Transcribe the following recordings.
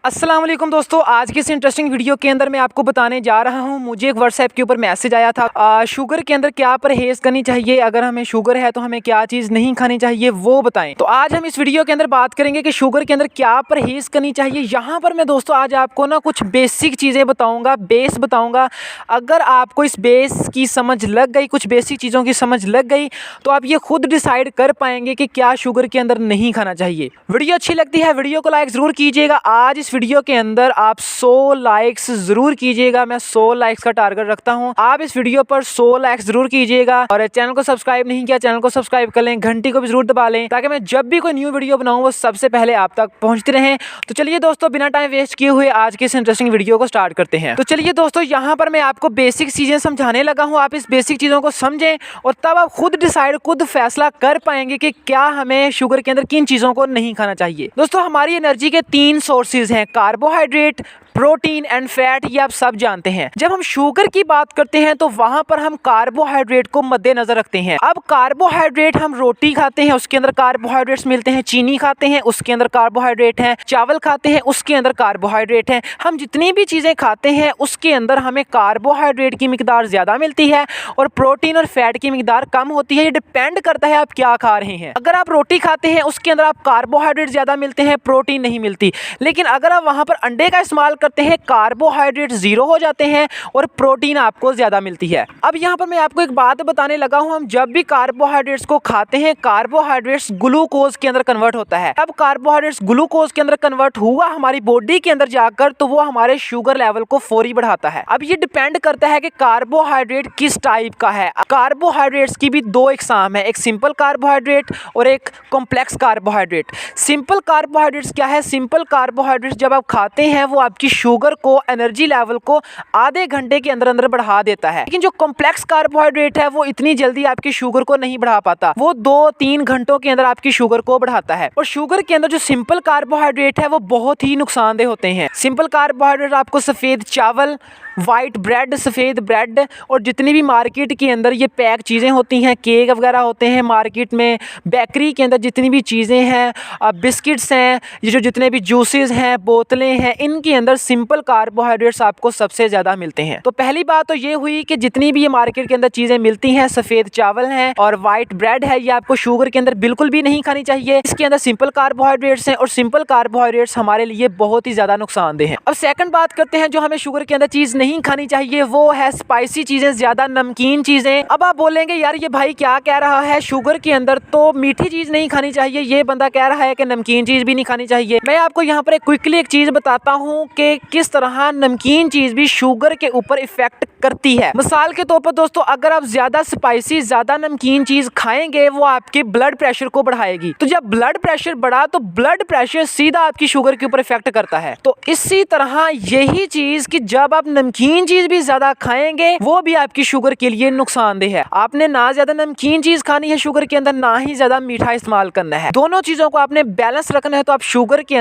अस्सलाम वालेकुम दोस्तों, आज की इस इंटरेस्टिंग वीडियो के अंदर मैं आपको बताने जा रहा हूं। मुझे एक व्हाट्सएप के ऊपर मैसेज आया था शुगर के अंदर क्या परहेज़ करनी चाहिए, अगर हमें शुगर है तो हमें क्या चीज़ नहीं खानी चाहिए वो बताएं। तो आज हम इस वीडियो के अंदर बात करेंगे कि शुगर के अंदर क्या परहेज़ करनी चाहिए। यहाँ पर मैं दोस्तों आज आपको ना कुछ बेसिक चीज़ें बताऊँगा, बेस बताऊँगा। अगर आपको इस बेस की समझ लग गई, कुछ बेसिक चीज़ों की समझ लग गई, तो आप ये खुद डिसाइड कर पाएंगे कि क्या शुगर के अंदर नहीं खाना चाहिए। वीडियो अच्छी लगती है वीडियो को लाइक ज़रूर कीजिएगा। आज इस वीडियो के अंदर आप 100 लाइक्स जरूर कीजिएगा। मैं 100 लाइक्स का टारगेट रखता हूं। आप इस वीडियो पर 100 लाइक्स जरूर कीजिएगा और चैनल को सब्सक्राइब नहीं किया चैनल को सब्सक्राइब कर लें, घंटी को भी जरूर दबा लें ताकि मैं जब भी कोई न्यू वीडियो बनाऊं वो सबसे पहले आप तक पहुंचते रहें। तो चलिए दोस्तों, बिना टाइम वेस्ट किए हुए आज के इस इंटरेस्टिंग वीडियो को स्टार्ट करते हैं। तो चलिए दोस्तों, यहाँ पर मैं आपको बेसिक चीजें समझाने लगा हूँ। आप इस बेसिक चीजों को समझें और तब आप खुद डिसाइड, खुद फैसला कर पाएंगे कि क्या हमें शुगर के अंदर किन चीजों को नहीं खाना चाहिए। दोस्तों, हमारी एनर्जी के 3 सोर्सेज हैं, कार्बोहाइड्रेट, प्रोटीन एंड फैट। ये आप सब जानते हैं। जब हम शुगर की बात करते हैं तो वहां पर हम कार्बोहाइड्रेट को मद्देनजर रखते हैं। अब कार्बोहाइड्रेट, हम रोटी खाते हैं उसके अंदर कार्बोहाइड्रेट्स मिलते हैं, चीनी खाते हैं उसके अंदर कार्बोहाइड्रेट है, चावल खाते हैं उसके अंदर कार्बोहाइड्रेट है। हम जितनी भी चीजें खाते हैं उसके अंदर हमें कार्बोहाइड्रेट की मिकदार ज्यादा मिलती है और प्रोटीन और फैट की मिकदार कम होती है। ये डिपेंड करता है आप क्या खा रहे हैं। अगर आप रोटी खाते हैं उसके अंदर आप कार्बोहाइड्रेट ज्यादा मिलते हैं, प्रोटीन नहीं मिलती। लेकिन अगर आप वहां पर अंडे का इस्तेमाल करते हैं, कार्बोहाइड्रेट 0 हो जाते हैं और प्रोटीन आपको ज्यादा मिलती है। अब यहां पर मैं आपको एक बात बताने लगा हूं। हम जब भी कार्बोहाइड्रेट्स को खाते हैं, कार्बोहाइड्रेट्स ग्लूकोज के अंदर कन्वर्ट होता है। अब कार्बोहाइड्रेट्स ग्लूकोज के अंदर कन्वर्ट हुआ हमारी बॉडी के अंदर जाकर, तो वो हमारे शुगर लेवल को फौरी बढ़ाता है। अब ये डिपेंड करता है कि कार्बोहाइड्रेट किस टाइप का है। कार्बोहाइड्रेट्स की भी 2 इकसाम है, एक सिंपल कार्बोहाइड्रेट और एक कॉम्प्लेक्स कार्बोहाइड्रेट। सिंपल कार्बोहाइड्रेट्स क्या है? सिंपल कार्बोहाइड्रेट्स जब आप खाते हैं वो आपकी शुगर को, एनर्जी लेवल को आधे घंटे के अंदर अंदर बढ़ा देता है। लेकिन जो कॉम्प्लेक्स कार्बोहाइड्रेट है वो इतनी जल्दी आपकी शुगर को नहीं बढ़ा पाता, वो 2-3 घंटों के अंदर आपकी शुगर को बढ़ाता है। और शुगर के अंदर जो सिंपल कार्बोहाइड्रेट है वो बहुत ही नुकसानदेह होते हैं। सिंपल कार्बोहाइड्रेट आपको सफेद चावल, वाइट ब्रेड, सफ़ेद ब्रेड और जितनी भी मार्केट के अंदर ये पैक चीज़ें होती हैं, केक वगैरह होते हैं मार्केट में, बेकरी के अंदर जितनी भी चीज़ें हैं, बिस्किट्स हैं, ये जो जितने भी जूसेस हैं, बोतलें हैं, इनके अंदर सिंपल कार्बोहाइड्रेट्स आपको सबसे ज़्यादा मिलते हैं। तो पहली बात तो ये हुई कि जितनी भी ये मार्केट के अंदर चीज़ें मिलती हैं, सफ़ेद चावल हैं और वाइट ब्रेड है, ये आपको शुगर के अंदर बिल्कुल भी नहीं खानी चाहिए। इसके अंदर सिंपल कार्बोहाइड्रेट्स हैं और सिंपल कार्बोहाइड्रेट्स हमारे लिए बहुत ही ज़्यादा नुकसानदेह हैं। अब सेकंड बात करते हैं, जो हमें शुगर के अंदर चीज़ नहीं खानी चाहिए वो है स्पाइसी चीजें, ज्यादा नमकीन चीजें। अब आप बोलेंगे यार ये भाई क्या कह रहा है, शुगर के अंदर तो मीठी चीज नहीं खानी चाहिए, ये बंदा कह रहा है कि नमकीन चीज भी नहीं खानी चाहिए। मैं आपको यहाँ पर क्विकली एक चीज बताता हूँ कि किस तरह नमकीन चीज भी शुगर के ऊपर इफेक्ट करती है। मिसाल के तौर पर दोस्तों, अगर आप ज्यादा स्पाइसी, ज्यादा नमकीन चीज खाएंगे वो आपके ब्लड प्रेशर को बढ़ाएगी। तो जब ब्लड प्रेशर बढ़ा तो ब्लड प्रेशर सीधा आपकी शुगर के ऊपर इफेक्ट करता है। तो इसी तरह यही चीज कि जब आप नमकीन चीज भी ज्यादा खाएंगे वो भी आपकी शुगर के लिए नुकसानदेह है। आपने ना ज्यादा नमकीन चीज खानी है शुगर के अंदर, ना ही ज्यादा मीठा इस्तेमाल करना है। दोनों चीजों को आपने बैलेंस रखना है तो आप शुगर के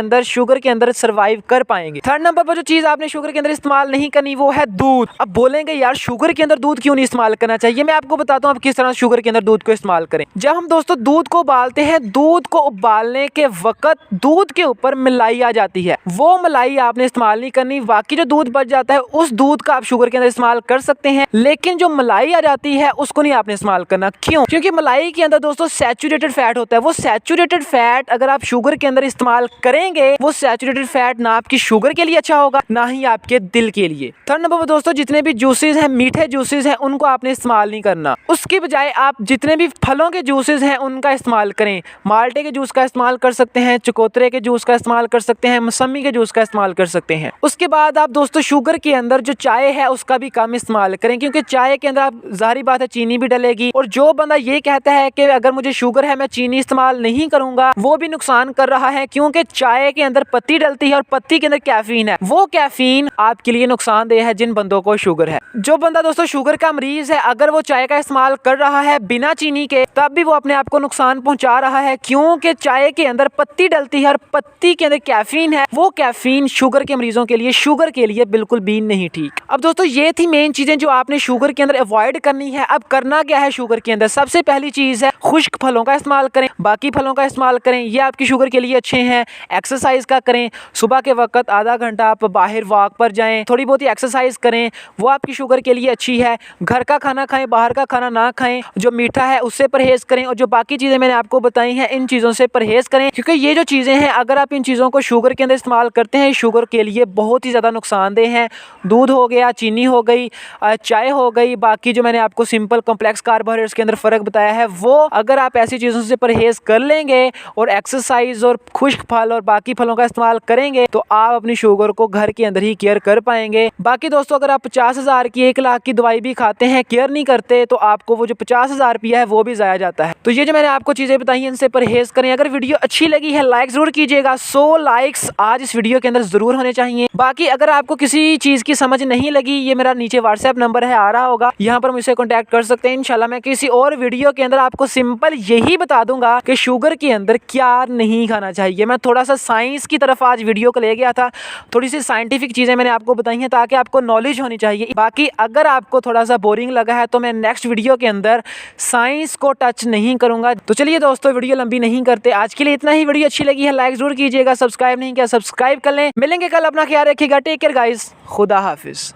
अंदर सर्वाइव कर पाएंगे। थर्ड नंबर पर जो चीज आपने शुगर के अंदर इस्तेमाल नहीं करनी वो है दूध। अब बोलेंगे यार शुगर के अंदर दूध क्यों नहीं इस्तेमाल करना चाहिए? मैं आपको बताता हूँ आप किस तरह शुगर के अंदर दूध को इस्तेमाल करें। जब हम दोस्तों दूध को उबालते हैं, दूध को उबालने के वक्त दूध के ऊपर मलाई आ जाती है, वो मलाई आपने इस्तेमाल नहीं करनी। बाकी जो दूध बच जाता है उस दूध का आप शुगर के अंदर इस्तेमाल कर सकते हैं, लेकिन जो मलाई आ जाती है उसको नहीं आपने इस्तेमाल करना। क्यों? क्योंकि मलाई के अंदर दोस्तों सैचुरेटेड फैट होता है। वो सैचुरेटेड फैट अगर आप शुगर के अंदर इस्तेमाल करेंगे, वो सैचुरेटेड फैट ना आपकी शुगर के लिए अच्छा होगा ना ही आपके दिल के लिए। थर्ड नंबर पर दोस्तों, जितने भी जूसेस हैं, मीठे जूसेस हैं, उनको आपने इस्तेमाल नहीं करना। उसकी बजाय आप जितने भी फलों के जूसेस हैं उनका इस्तेमाल करें। माल्टे के जूस का इस्तेमाल कर सकते हैं, चकोतरे के जूस का इस्तेमाल कर सकते हैं, मौसमी के जूस का इस्तेमाल कर सकते हैं। उसके बाद आप दोस्तों शुगर के अंदर जो चाय है उसका भी कम इस्तेमाल करें, क्योंकि चाय के अंदर आप जाहिर बात है चीनी भी डलेगी। और जो बंदा ये कहता है कि अगर मुझे शुगर है मैं चीनी इस्तेमाल नहीं करूंगा, वो भी नुकसान कर रहा है, क्योंकि चाय के अंदर पत्ती डलती है और पत्ती के अंदर कैफीन है। है वो कैफीन आपके लिए नुकसानदेह है जिन बंदों को शुगर है। जो बंदा दोस्तों शुगर का मरीज है, अगर वो चाय का इस्तेमाल कर रहा है बिना चीनी के, तब भी वो अपने आप को नुकसान पहुंचा रहा है, क्योंकि चाय के अंदर पत्ती डलती है और पत्ती के अंदर कैफीन है। वो कैफीन शुगर के मरीजों के लिए, शुगर के लिए बिल्कुल भी नहीं ठीक। अब दोस्तों ये थी मेन चीजें जो आपने शुगर के अंदर अवॉइड करनी है। अब करना क्या है शुगर के अंदर? सबसे पहली चीज है खुश्क फलों का इस्तेमाल करें, बाकी फलों का इस्तेमाल करें, ये आपकी शुगर के लिए अच्छे हैं। एक्सरसाइज का करें, सुबह के वक्त आधा घंटा आप बाहर वॉक पर जाएं, थोड़ी बहुत ही एक्सरसाइज करें, वो आपकी शुगर के लिए अच्छी है। घर का खाना खाएं, बाहर का खाना ना खाएं, जो मीठा है उससे परहेज करें, और जो बाकी चीज़ें मैंने आपको बताई हैं इन चीज़ों से परहेज करें, क्योंकि ये जो चीज़ें हैं अगर आप इन चीज़ों को शुगर के अंदर इस्तेमाल करते हैं शुगर के लिए बहुत ही ज़्यादा नुकसानदेह हैं। दूध हो गया, चीनी हो गई, चाय हो गई, बाकी जो मैंने आपको सिंपल कॉम्प्लेक्स कार्बोहाइड्रेट्स के अंदर फ़र्क बताया है, वो अगर आप ऐसी चीज़ों से परहेज कर लेंगे और एक्सरसाइज और खुश्क फल और बाकी फलों का इस्तेमाल करेंगे तो आप अपनी शुगर को घर के अंदर ही केयर कर पाएंगे। बाकी दोस्तों अगर आप 50,000 की 1 लाख की दवाई भी खाते हैं, केयर नहीं करते, तो आपको वो जो 50,000 रुपया है वो भी ज़ाया जाता है। तो ये जो मैंने आपको चीज़ें बताई हैं इनसे परहेज करें। अगर वीडियो अच्छी लगी है लाइक ज़रूर कीजिएगा, 100 लाइक्स आज इस वीडियो के अंदर ज़रूर होने चाहिए। बाकी अगर आपको किसी चीज़ की समझ नहीं लगी, ये मेरा नीचे व्हाट्सएप नंबर है आ रहा होगा, यहाँ पर मुझसे कॉन्टैक्ट कर सकते हैं। इंशाल्लाह मैं किसी और वीडियो के अंदर आपको सिंपल यही बता दूंगा कि शुगर के अंदर क्या नहीं खाना चाहिए। मैं थोड़ा सा साइंस की तरफ आज वीडियो को ले गया था, थोड़ी सी साइंटिफिक चीज़ें मैंने आपको बताई हैं ताकि आपको नॉलेज होनी चाहिए। बाकी अगर आपको थोड़ा सा बोरिंग लगा है तो मैं नेक्स्ट वीडियो के अंदर साइंस को टच नहीं करूंगा। तो चलिए दोस्तों वीडियो लंबी नहीं करते, आज के लिए इतना ही। वीडियो अच्छी लगी है लाइक जरूर कीजिएगा, सब्सक्राइब नहीं किया सब्सक्राइब कर लें। मिलेंगे कल, अपना ख्याल रखिएगा, टेक केयर गाइस, खुदा हाफिज।